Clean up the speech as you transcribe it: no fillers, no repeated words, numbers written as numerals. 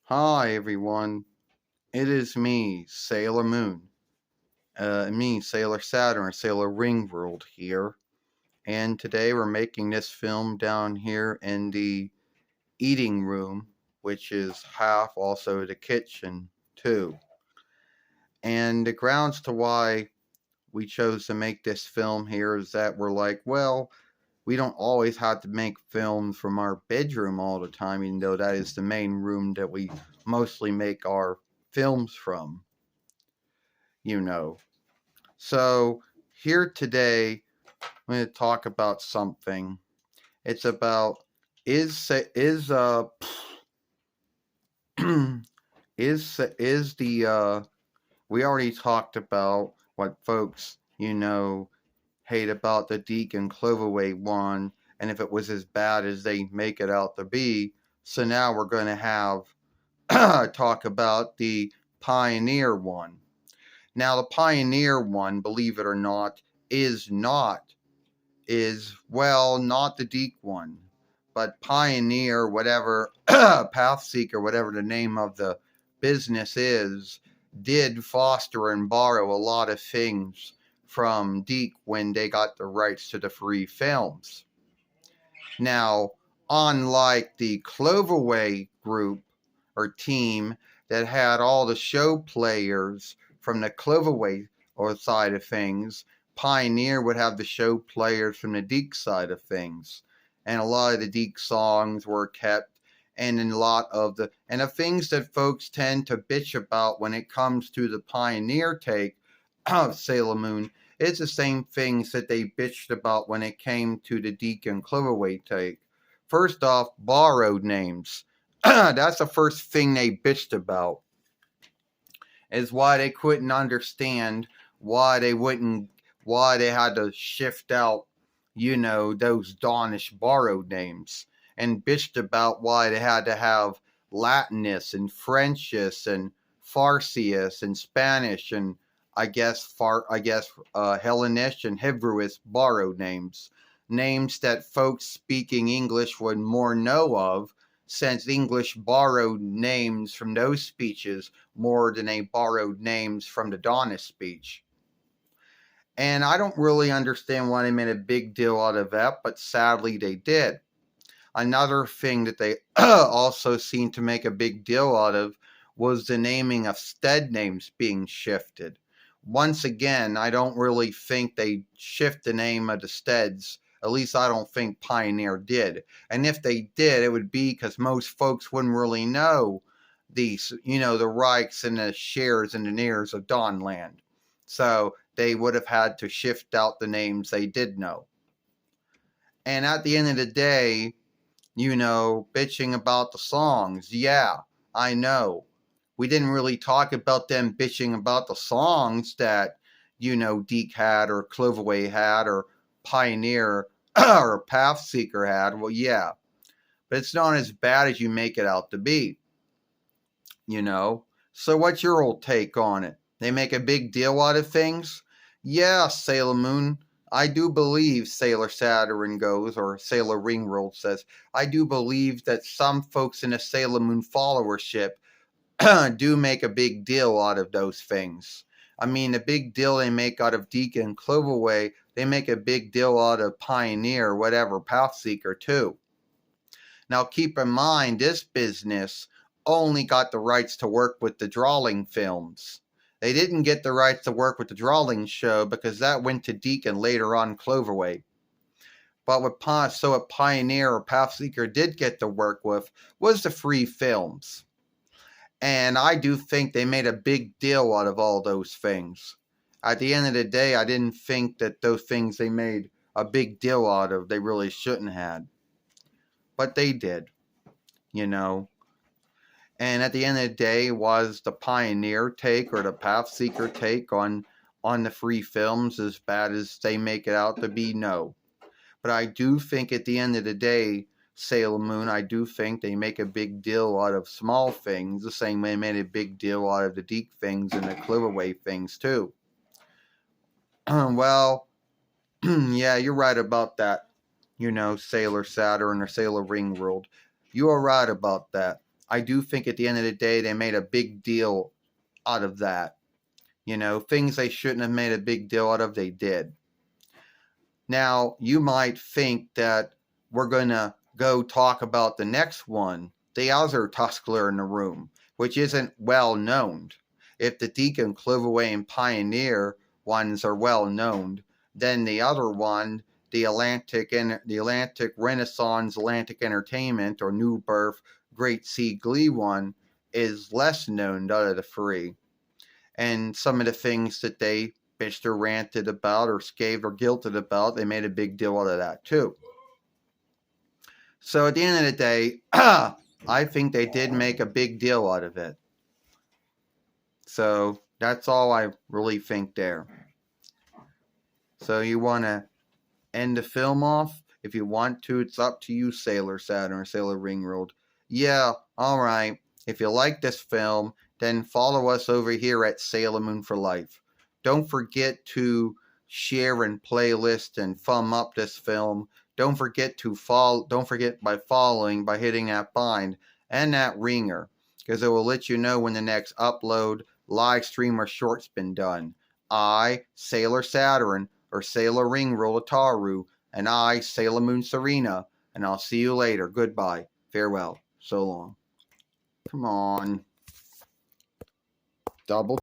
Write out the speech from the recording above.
Hi everyone, it is me, Sailor Moon. Sailor Saturn, Sailor Ringworld here. And today we're making this film down here in the eating room, which is half also the kitchen too. And the grounds to why we chose to make this film here is that we're like, well, we don't always have to make films from our bedroom all the time, even though that is the main room that we mostly make our films from, you know. So, here today, I'm going to talk about something. It's about is is the we already talked about what folks, hate about the Deacon Cloverway one, and if it was as bad as they make it out to be. So now we're going to have talk about the Pioneer one. Now, the Pioneer one, believe it or not, not the Deke one, but Pioneer, whatever, Pathseeker, whatever the name of the business is, did foster and borrow a lot of things from Deke when they got the rights to the free films. Now, unlike the Cloverway group or team that had all the show players from the Cloverway or side of things, Pioneer would have the show players from the Deke side of things. And a lot of the Deke songs were kept, and a lot of the things that folks tend to bitch about when it comes to the Pioneer take of Sailor Moon, it's the same things that they bitched about when it came to the Deke and Cloverway take. First off, borrowed names. That's the first thing they bitched about. Is why they couldn't understand why they had to shift out, those Dawnish borrowed names, and bitched about why they had to have Latinus and Frenchus and Farcius and Spanish and Hellenish and Hebrewish borrowed names that folks speaking English would more know of, since English borrowed names from those speeches more than they borrowed names from the Dawnish speech. And I don't really understand why they made a big deal out of that, but sadly they did. Another thing that they also seemed to make a big deal out of was the naming of stead names being shifted. Once again, I don't really think they shift the name of the steads. At least I don't think Pioneer did. And if they did, it would be because most folks wouldn't really know these, the Reichs and the Shares and the Nears of Dawnland. So they would have had to shift out the names they did know. And at the end of the day, bitching about the songs. Yeah, I know. We didn't really talk about them bitching about the songs that, Deke had or Cloverway had or Pioneer or Pathseeker had. Well, yeah. But it's not as bad as you make it out to be, So what's your old take on it? They make a big deal out of things? Yeah, Sailor Moon. I do believe Sailor Saturn goes, or Sailor Ringworld says, I do believe that some folks in the Sailor Moon followership do make a big deal out of those things. I mean, the big deal they make out of Deacon and Cloverway, they make a big deal out of Pioneer, whatever, Pathseeker too. Now, keep in mind, this business only got the rights to work with the Drawling films. They didn't get the rights to work with the Drawling show because that went to Deacon later on Cloverway. But what Pioneer or Pathseeker did get to work with was the free films. And I do think they made a big deal out of all those things. At the end of the day, I didn't think that those things they made a big deal out of, they really shouldn't have. But they did, And at the end of the day, was the Pioneer take or the Pathseeker take on the free films as bad as they make it out to be? No. But I do think at the end of the day, Sailor Moon, I do think they make a big deal out of small things, the same way they made a big deal out of the Deke things and the Cloverway things too. Well, yeah, you're right about that. Sailor Saturn or Sailor Ringworld. You are right about that. I do think at the end of the day, they made a big deal out of that. You know, things they shouldn't have made a big deal out of, they did. Now, you might think that we're going to go talk about the next one, the other Tuskler in the room, which isn't well known. If the Deacon, Clivaway, and Pioneer ones are well known, then the other one, the Atlantic Renaissance Atlantic Entertainment or New Birth Great Sea Glee one is less known out of the three. And some of the things that they bitched or ranted about or scaved or guilted about, they made a big deal out of that too. So at the end of the day, I think they did make a big deal out of it. So that's all I really think there. So you want to end the film off? If you want to, it's up to you, Sailor Saturn or Sailor Ringworld. Yeah, alright. If you like this film, then follow us over here at Sailor Moon for Life. Don't forget to share and playlist and thumb up this film. Don't forget by following, by hitting that bind and that ringer, because it will let you know when the next upload, live stream, or short's been done. I, Sailor Saturn, or Sailor Ringworld Ataru, and I, Sailor Moon Serena, and I'll see you later. Goodbye. Farewell. So long. Come on. Double